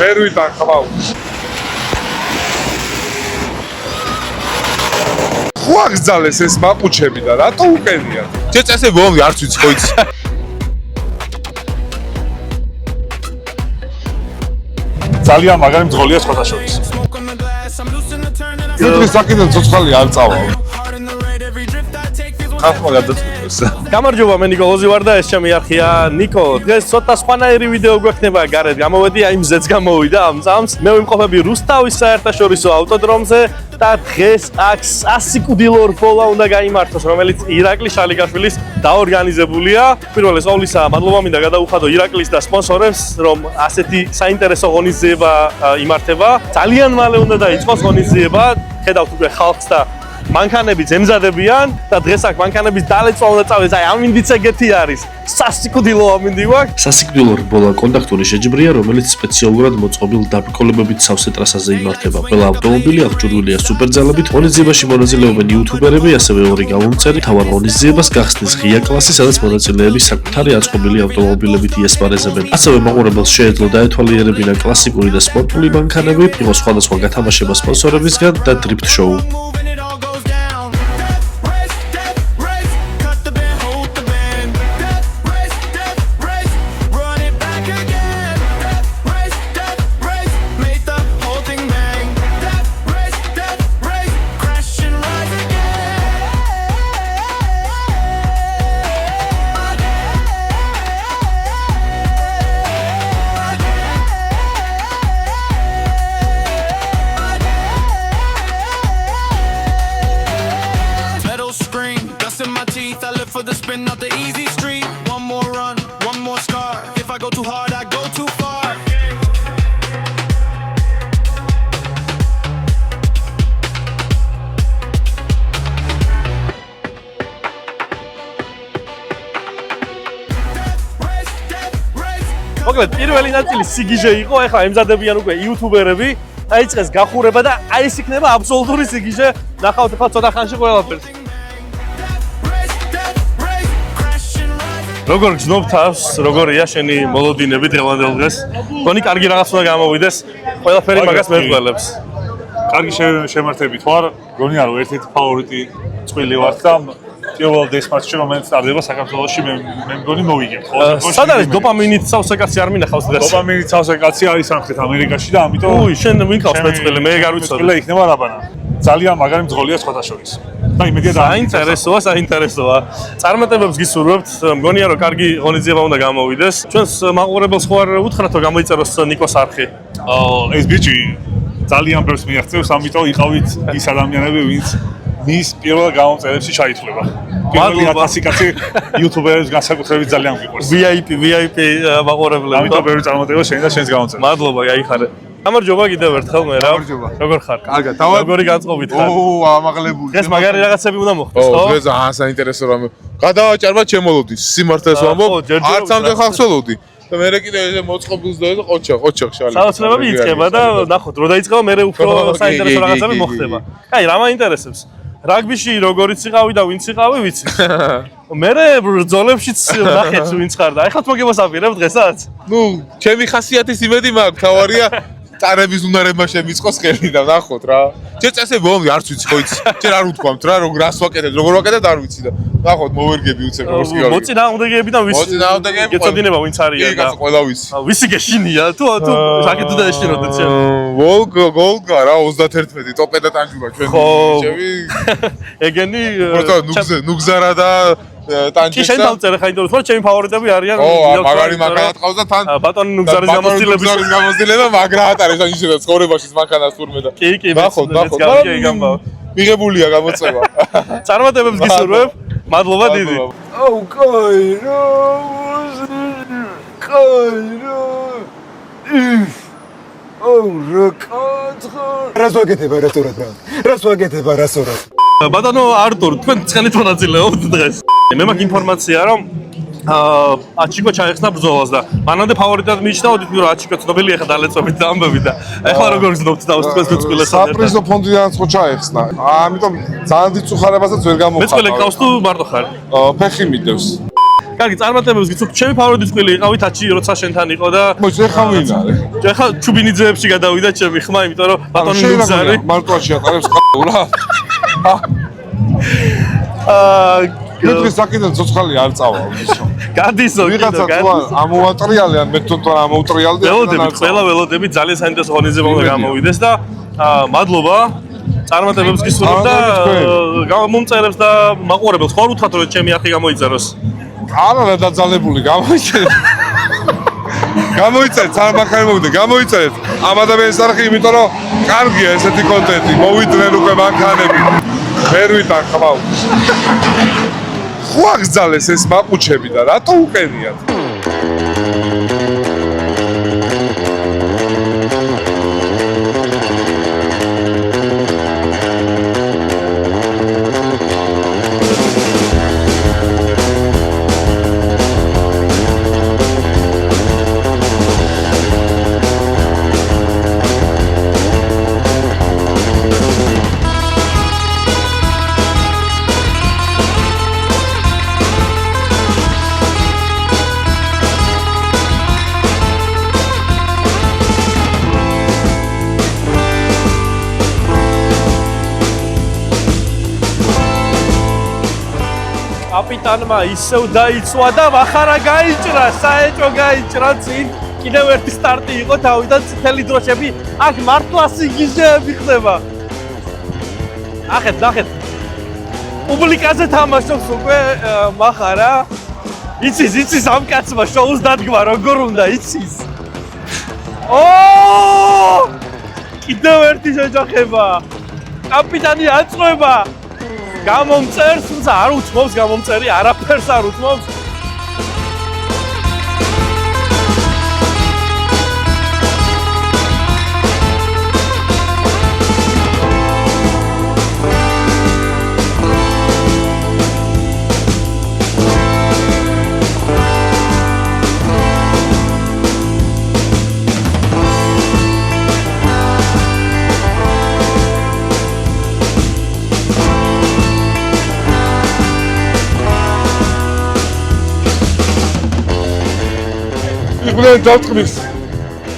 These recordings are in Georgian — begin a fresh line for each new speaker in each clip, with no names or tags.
ვერ ვიტანხავ. ხო აგზალეს ეს მაპუჩები და რატო უკენია? შეწესე ბომბი არც ვიცი ხო იცი.
ძალიან მაგარი მძღოლია სხვათა შორის.
ის საკითხი ცოცხალი არ წავა.
ხალხმა გადაწყვიტეს.
გამარჯობა, მე ნიკოლოზი ვარ და ეს ჩემი არხია ნიკო. დღეს ცოტა სხვანაირი ვიდეო გვექნება გარეთ. გამოვედი აი მზეც გამოვიდა ამ წამს. მე ვიმყოფები რუსთავის საერთაშორისო ავტოდრომზე და დღეს აქ სასიკვდილო რბოლა უნდა გაიმართოს, რომელიც ირაკლი შალიკაშვილის დაორგანიზებულია. პირველ ყოვლისა, მადლობა მინდა გადაუხადო ირაკლის და სპონსორებს, რომ ასეთი საინტერესო ღონისძიება იმართება. ძალიან მალე უნდა დაიწყოს ღონისძიება. ხედავთ უკვე ხალხს და მანქანებიც ემზადებიან და დღეს აქ მანქანების დალეწვა უნდა წავდეს. აი ამინდიც ეგეთი არის. სასიკვდილო ამინდი გვაქვს.
სასიკვდილო რბოლა კონტაქტური შეჯიბრია, რომელიც სპეციალურად მოწყობილ დაბრკოლებებით სავსე ტრასაზე იმართება. ყველა ავტომობილი აღჭურვილია სუპერძალებით. ღონისძიებაში მონაწილეობენ იუთუბერები, ასევე ორი გამომწერი. თავარ ღონისძიებას გახსნის ღია კლასი, სადაც მონაწილეები საკუთარი აწყობილი ავტომობილებით იესპარეზებენ. ასევე მაყურებელს შეეძლო დაეთვალიერებინა კლასიკური და სპორტული მანქანები, იყოს სხვადასხვა გათამაშება სპონსორებისგან და დრიფტ შოუ.
For the spin out the easy street. One more run, one more scar. If I go too hard, I go too far.
მოკლედ, პირველი ნაწილი სიგიჟე იყო, ეხლა ემზადებიან უკვე იუთუბერები. დაიწყეს გახურება და აი ეს იქნება აბსოლუტური სიგიჟე. ნახავთ ახლა ცოტა ხანში ყველაფერს. როგორ გძნობ თავს, როგორია შენი მოლოდინები დღევანდელ დღეს? გონი კარგი რაღაც უნდა გამოვიდეს, ყველაფერი მაგას მერყველებს.
კარგი შემართებით ვარ, გონია რომ ერთ-ერთი ფავორიტი წვილი ვარ და პირველ დესმატჩში რომელიც ტარდება საქართველოში მე მგონი მოვიგებ.
სად არის დოპამინით სავსე კაცი არ მინახავს დღეს?
დოპამინით სავსე კაცი არის სამხრეთ ამერიკაში და ამიტომ
უი, შენ ვინკავს მეწყვილე, მე არ ვიცოდი.
მეწყვილე იქნება რაბანა. ძალიან მაგარი მძღოლია სხვათა შორის. და იმედია
საინტერესოა. წარმატებებს გისურვებთ. მგონია რომ კარგი ღონისძიება უნდა გამოვიდეს. ჩვენს მაყურებელს ხო არ უთხრათ რომ გამოიწეროს ნიკოს არხი?
ეს ბიჭი ძალიან ბევრს მიაღწევს, ამიტომ იყავით ის ადამიანები, ვინც მის პირველ გამომწერებში ჩაითვლება. პირველი 1000 კაცი იუთუბერებს განსაკუთრებით ძალიან გვიყვარს.
VIP მაყურებლები.
ამიტომ ბევრი წარმატება შენ და შენს გამომწერს.
მადლობა, გაიხარე. გამარჯობა კიდევ ერთხელ მე რა.
გამარჯობა.
როგორ ხარ?
კარგად.
როგორი განწყობით ხარ?
ამაღლებული.
დღეს მაგარი რაღაცები უნდა მოხდეს, ხო?
დღეს საინტერესო რამე. გადავაჭარბა ჩემოლოდის. სიმართლეს ვამბობ, არც ამდენ ხალხს ველოდი. და მე კიდე ესე მოწყობილს და ყოჩახ შალი.
საოცრებები იწყება და ნახოთ, რო დაიწყება მე უფრო საინტერესო რაღაცები მოხდება. აი, რა მაინტერესებს? რაგბიში როგორიც იყავი და ვინც იყავი, ვიცი. მე ბრძოლებშიც ნახეთ ვინც ხარ და ეხლა მოგებას აპირებ დღესაც?
ნუ, ჩემი ხასიათის იმედი მაქვს, თავარია წარების უნარებმა შემიწყოს ხელი და ნახოთ რა. შეწესე ბომბი არც ვიცი ხო იცი. ჯერ არ უთქვამთ რა, რას ვაკეთებ, როგორ ვაკეთებ არ ვიცი და ნახოთ მოვერგები უცებ როგორც კი გავიგე.
მოწინააღმდეგეებიდან ვისი?
მოწინააღმდეგეები
გეცოდინება ვინც არიან და
ყველა ვიცი.
ვისი გეშინია? თუ საკეთ უნდა ეშინოდე ჩემ.
გოლგა რა 31 ტოპედა ტანჯუა ჩვენი ჩემი.
ეგენი
ნუგზარა და ტანჯისა.
კი შენ დავწერე ხა იმიტომ რომ ჩემი ფავორიტები არიან.
მაგარი მანქანა ტყავს და თან
ბატონი ნუგზარის
გამოცდილება მაგრა ატარებს ან ისე ცხოვრებაში მანქანას თურმე და
კი
ნახოთ მიღებულია გამოწება.
წარმატებებს გისურვებ. მადლობა დიდი.
აუ კაირო. აუ რას ვაკეთებ რასორად.
ბატონო არტურ, თქვენ ცხენით მონაწილეობთ დღეს. მე მაქვს ინფორმაცია რომ აჩიკო ჩაეხსნა ბრძოლას და მანამდე ფავორიტად მიიჩნეოდით, რომ აჩიკო ცნობილია ხა დალეწობით და ამბები და ეხლა როგორ გზნობთ თავს თქვენს მეწყვილესთან ერთად?
საპრიზო ფონდიდანაც ხო ჩაეხსნა. ამიტომ ძალიან დიდ წუხარებასაც ვერ გამოვხატავ.
მეწყვილე ყავს თუ მარტო ხარ?
ფეხი მიდევს.
კარგი, წარმატებებს გიცნობ. ჩემი ფავორიტი წყვილი იყავი თაჩი, როცა შენთან იყო და
მოიცა ხა ვინ არის?
ეხლა ჩუბინიძეებში გადავიდა ჩემი ხმა, იმიტომ რომ ბატონი ნუგზარი.
მარტოაში ატარებს ყაურა. მე დღეს საკიდან ცოცხალი არ წავა ისო.
გადისო,
ვიღაცა თუ ამოატრიალე ან მე თვითონ ამოუტრიალდი.
ველოდებით, ყველა ველოდებით ძალიან საინტერესო ღონისძიება უნდა გამოვიდეს და მადლობა. წარმატებებს გისურვებ და მომწერებს და მაყურებელს ხო არ უთხრათ რომ ჩემი არხი გამოიწეროს.
არა რა დაძალებული გამოიწერეთ. გამოიწერეთ, წარმახარი მოვიდა, გამოიწერეთ. ამ ადამიანის არხი, იმიტომ რომ კარგია ესეთი კონტენტი, მოვიდნენ უკვე მანქანები. ვერ ვიტანხავ. ხო აგზალეს ეს მაყუჩები და რატო უყენიათ? კაპიტანმა ისევ დაიცვა და ვახარა გაიჭრა, საეჭო გაიჭრა წინ. კიდევ ერთი სტარტი იყო თავიდან წითელი დროშები. აქ მართლა სიგიჟეები ხდება. ნახეთ. პუბლიკაზე თამაშობს უკვე მახარა. იცის ამ კაცმა შოუს დადგმა როგორ უნდა იცის. კიდევ ერთი შეჯახება. კაპიტანი აწყვება. გამომწერს, თუმცა არ უთმობს გამომწერი, არაფერს არ უთმობს. იყვნენ დავწყმის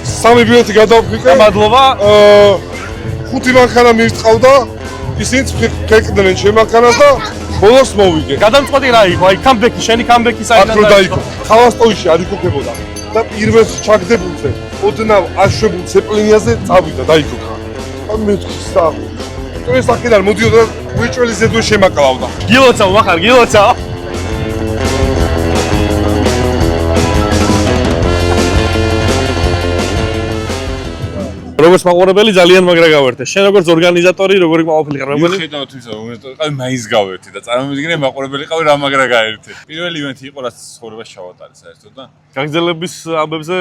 სამი ბილეთი გადავყრიყე. მადლობა. 5 მანქანა მირწყავდა. ისინიც ფეკდნენ ჩემ მანქანას და ბოლოს მოვიგე.
გადამწყვეტი რა იყო? აი კამბექი, შენი კამბექი საერთოდ
აქ დაიკო. ხავასტოიში არ იქოქებოდა. და პირველს ჩაგდებულზე, ოდნავ აშვებულ ცეპლინიაზე წავიდა, დაიკოქა. და მეთქი სწავლა. ეს აქედან მოდიოდა და უეჭველი ზედვე შემაკლავდა.
გილოცავ, მახარ, გილოცავ. როგორც მაყურებელი ძალიან მაგრა გავერთე. შენ როგორც ორგანიზატორი, როგორი ყოფილი ხარ?
მიხედავთ ისა, რომ მაინც გავერთე და წარმოვიდგინე მაყურებელი ყავი რა მაგრა გაერთე. პირველი ივენთი იყო, რაც ცხოვრებაში ჩავატარე საერთოდ და
გაგრძელების ამბებზე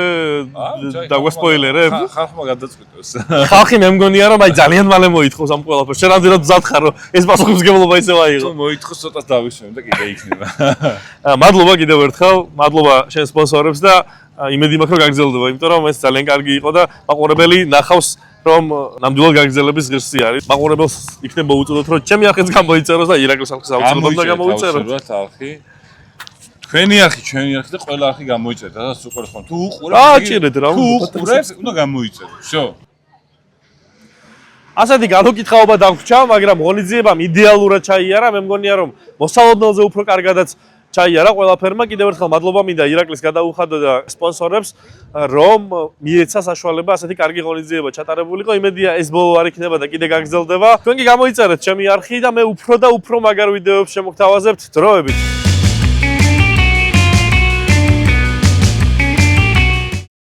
დაგვასპოილერებ?
ხალხმა გადაწყვიტეს.
ხალხი მე მგონია რომ აი ძალიან მალე მოითხოვს ამ ყველაფერს. შენ რამდენად მზად ხარ რომ ეს პასუხისმგებლობა ისევ აიღო?
თუ მოითხოვს ცოტას დავისვენ და კიდე იქნება.
მადლობა კიდევ ერთხელ, მადლობა შენ სპონსორებს და იმედი მაქვს რომ გაგრძელდება, იმიტომ რომ ეს ძალიან კარგი იყო და მაყურებელი ნახავს რომ ნამდვილად გაგრძელების ღირსი არის. მაყურებელს იქნებ მოუწოდოთ რომ ჩემი არხიც გამოიწეროს და ირაკლის არხის აუცილებლად უნდა გამოიწეროს.
არხი. თქვენი არხი, ჩვენი არხი და ყველა არხი გამოიწერეთ, სადაც უყურებს ხომ. თუ უყურებ,
ჭირეთ რა.
თუ უყურებს, უნდა გამოიწერო. შო.
ასეთი განუკითხაობა დაგვრჩა, მაგრამ ღონისძიებამ იდეალურად ჩაიარა. მე მგონია რომ მოსალოდნელზე უფრო კარგადაც ჩაიარა ყველაფერმა. კიდევ ერთხელ მადლობა მინდა ირაკლის გადაუხადო და სპონსორებს, რომ მიეცა საშუალება ასეთი კარგი ღონისძიება ჩატარებულიყო. იმედია ეს ბოლო არ იქნება და კიდე გაგრძელდება. თქვენ კი გამოიწერეთ ჩემი არხი და მე უფრო და უფრო მაგარ ვიდეოებს შემოგთავაზებთ. დროებით.